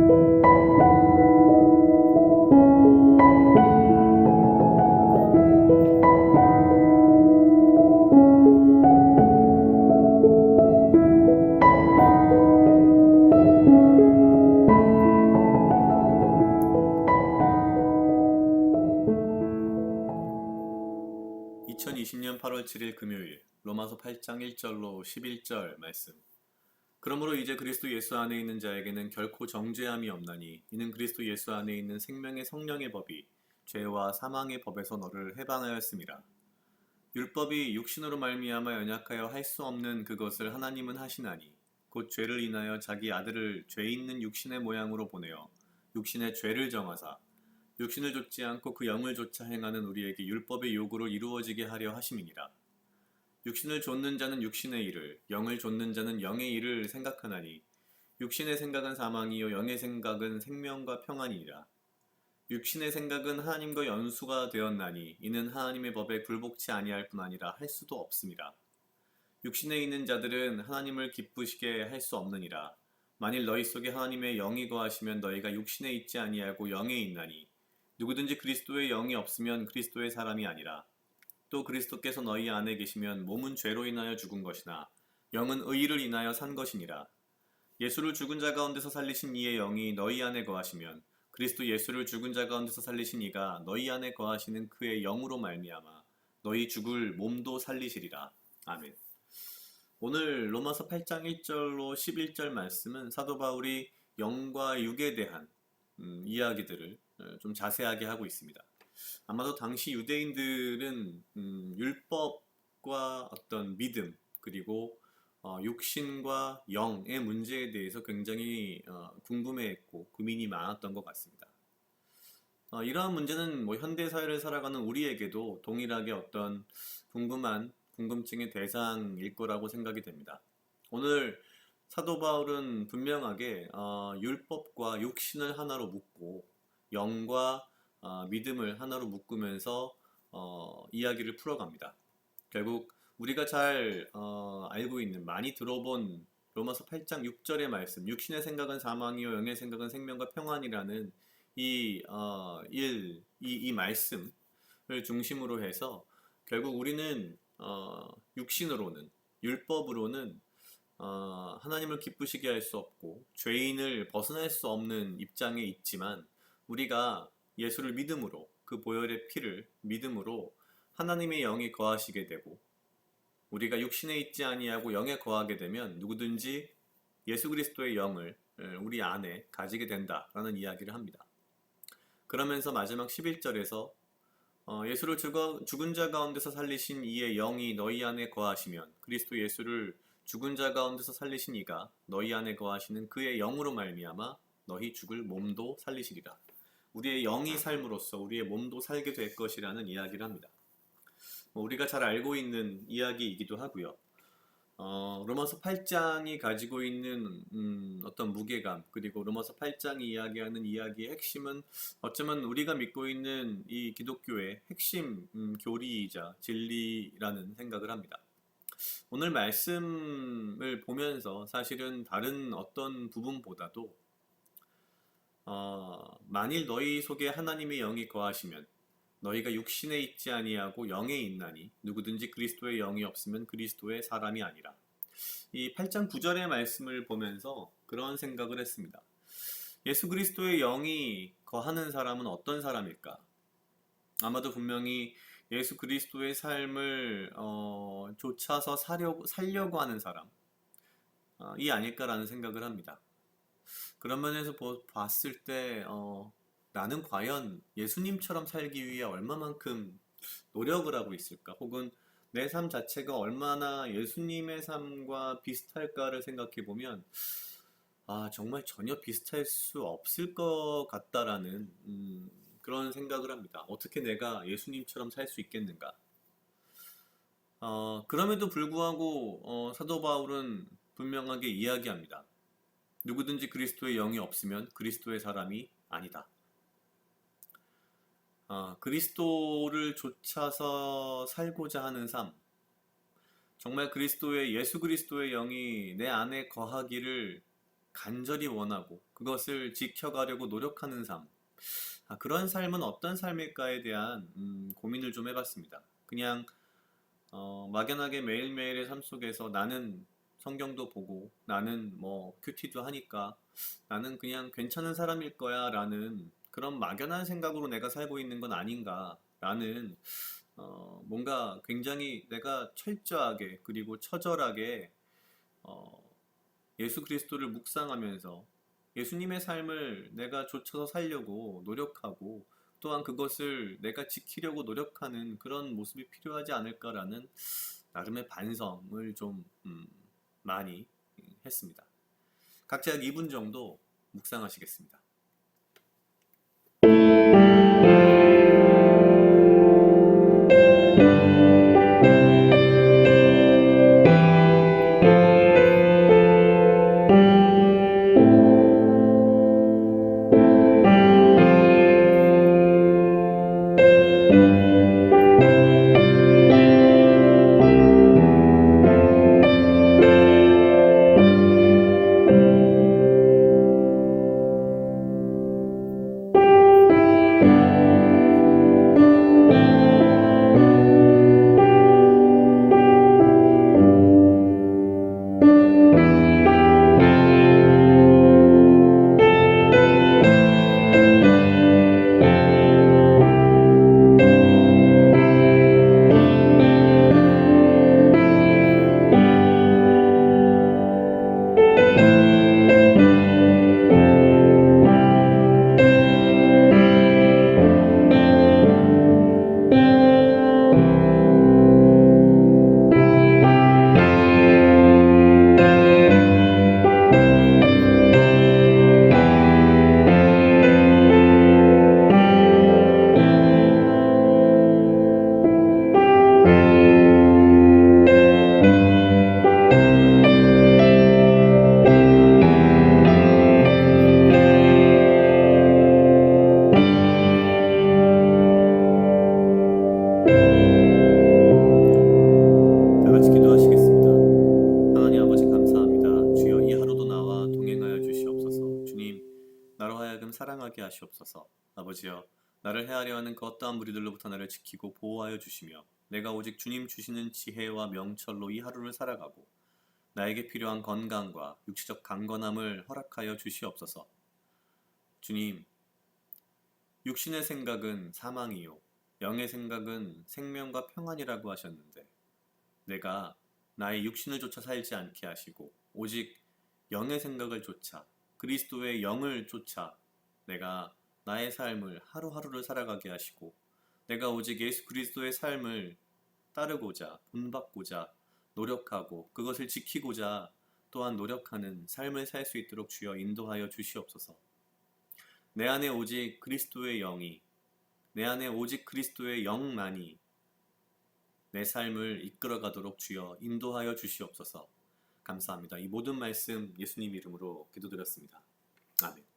(2020년 8월 7일) 금요일 로마서 8장 1절로 11절 말씀. 그러므로 이제 그리스도 예수 안에 있는 자에게는 결코 정죄함이 없나니 이는 그리스도 예수 안에 있는 생명의 성령의 법이 죄와 사망의 법에서 너를 해방하였음이라. 율법이 육신으로 말미암아 연약하여 할 수 없는 그것을 하나님은 하시나니 곧 죄를 인하여 자기 아들을 죄 있는 육신의 모양으로 보내어 육신의 죄를 정하사 육신을 좇지 않고 그 영을 좇아 행하는 우리에게 율법의 요구를 이루어지게 하려 하심이니라. 육신을 좇는 자는 육신의 일을, 영을 좇는 자는 영의 일을 생각하나니 육신의 생각은 사망이요 영의 생각은 생명과 평안이니라. 육신의 생각은 하나님과 연수가 되었나니 이는 하나님의 법에 굴복치 아니할 뿐 아니라 할 수도 없음이라. 육신에 있는 자들은 하나님을 기쁘시게 할 수 없느니라. 만일 너희 속에 하나님의 영이 거하시면 너희가 육신에 있지 아니하고 영에 있나니 누구든지 그리스도의 영이 없으면 그리스도의 사람이 아니라. 또 그리스도께서 너희 안에 계시면 몸은 죄로 인하여 죽은 것이나 영은 의를 인하여 산 것이니라. 예수를 죽은 자 가운데서 살리신 이의 영이 너희 안에 거하시면 그리스도 예수를 죽은 자 가운데서 살리신 이가 너희 안에 거하시는 그의 영으로 말미암아 너희 죽을 몸도 살리시리라. 아멘. 오늘 로마서 8장 1절로 11절 말씀은 사도 바울이 영과 육에 대한 이야기들을 좀 자세하게 하고 있습니다. 아마도 당시 유대인들은 율법과 어떤 믿음 그리고 육신과 영의 문제에 대해서 굉장히 궁금해했고 고민이 많았던 것 같습니다. 이러한 문제는 뭐 현대 사회를 살아가는 우리에게도 동일하게 어떤 궁금증의 대상일 거라고 생각이 됩니다. 오늘 사도 바울은 분명하게 율법과 육신을 하나로 묶고 영과 믿음을 하나로 묶으면서 이야기를 풀어갑니다. 결국 우리가 잘 알고 있는, 많이 들어본 로마서 8장 6절의 말씀, 육신의 생각은 사망이요 영의 생각은 생명과 평안이라는 이 말씀을 중심으로 해서 결국 우리는 육신으로는, 율법으로는 하나님을 기쁘시게 할 수 없고 죄인을 벗어날 수 없는 입장에 있지만 우리가 예수를 믿음으로, 그 보혈의 피를 믿음으로 하나님의 영이 거하시게 되고 우리가 육신에 있지 아니하고 영에 거하게 되면 누구든지 예수 그리스도의 영을 우리 안에 가지게 된다라는 이야기를 합니다. 그러면서 마지막 11절에서 예수를 죽은 자 가운데서 살리신 이의 영이 너희 안에 거하시면 그리스도 예수를 죽은 자 가운데서 살리신 이가 너희 안에 거하시는 그의 영으로 말미암아 너희 죽을 몸도 살리시리라. 우리의 영이 삶으로써 우리의 몸도 살게 될 것이라는 이야기를 합니다. 우리가 잘 알고 있는 이야기이기도 하고요. 로마서 8장이 가지고 있는 어떤 무게감, 그리고 로마서 8장이 이야기하는 이야기의 핵심은 어쩌면 우리가 믿고 있는 이 기독교의 핵심 교리이자 진리라는 생각을 합니다. 오늘 말씀을 보면서 사실은 다른 어떤 부분보다도 만일 너희 속에 하나님의 영이 거하시면 너희가 육신에 있지 아니하고 영에 있나니 누구든지 그리스도의 영이 없으면 그리스도의 사람이 아니라. 이 8장 9절의 말씀을 보면서 그런 생각을 했습니다. 예수 그리스도의 영이 거하는 사람은 어떤 사람일까? 아마도 분명히 예수 그리스도의 삶을 좇아서 살려고 하는 사람이 아닐까라는 생각을 합니다. 그런 면에서 봤을 때 나는 과연 예수님처럼 살기 위해 얼마만큼 노력을 하고 있을까? 혹은 내 삶 자체가 얼마나 예수님의 삶과 비슷할까를 생각해 보면 정말 전혀 비슷할 수 없을 것 같다라는 그런 생각을 합니다. 어떻게 내가 예수님처럼 살 수 있겠는가? 그럼에도 불구하고 사도 바울은 분명하게 이야기합니다. 누구든지 그리스도의 영이 없으면 그리스도의 사람이 아니다. 그리스도를 좇아서 살고자 하는 삶, 정말 예수 그리스도의 영이 내 안에 거하기를 간절히 원하고 그것을 지켜가려고 노력하는 삶. 그런 삶은 어떤 삶일까에 대한 고민을 좀 해봤습니다. 그냥 막연하게 매일매일의 삶 속에서 나는 성경도 보고 나는 뭐 큐티도 하니까 나는 그냥 괜찮은 사람일 거야 라는 그런 막연한 생각으로 내가 살고 있는 건 아닌가 라는 뭔가 굉장히 내가 철저하게 그리고 처절하게 어, 예수 그리스도를 묵상하면서 예수님의 삶을 내가 좇아서 살려고 노력하고 또한 그것을 내가 지키려고 노력하는 그런 모습이 필요하지 않을까라는 나름의 반성을 좀 많이 했습니다. 각자 약 2분 정도 묵상하시겠습니다. 다 같이 기도하시겠습니다. 하나님 아버지 감사합니다. 주여 이 하루도 나와 동행하여 주시옵소서. 주님, 나로 하여금 사랑하게 하시옵소서. 아버지여, 나를 헤아려 하는 그 어떠한 무리들로부터 나를 지키고 보호하여 주시며 내가 오직 주님 주시는 지혜와 명철로 이 하루를 살아가고 나에게 필요한 건강과 육체적 강건함을 허락하여 주시옵소서. 주님, 육신의 생각은 사망이요 영의 생각은 생명과 평안이라고 하셨는데 내가 나의 육신을 쫓아 살지 않게 하시고 오직 영의 생각을 쫓아 그리스도의 영을 쫓아 내가 나의 삶을 하루하루를 살아가게 하시고 내가 오직 예수 그리스도의 삶을 따르고자 본받고자 노력하고 그것을 지키고자 또한 노력하는 삶을 살 수 있도록 주여 인도하여 주시옵소서. 내 안에 오직 그리스도의 영이 내 안에 오직 그리스도의 영만이 내 삶을 이끌어가도록 주여 인도하여 주시옵소서. 감사합니다. 이 모든 말씀 예수님 이름으로 기도드렸습니다. 아멘.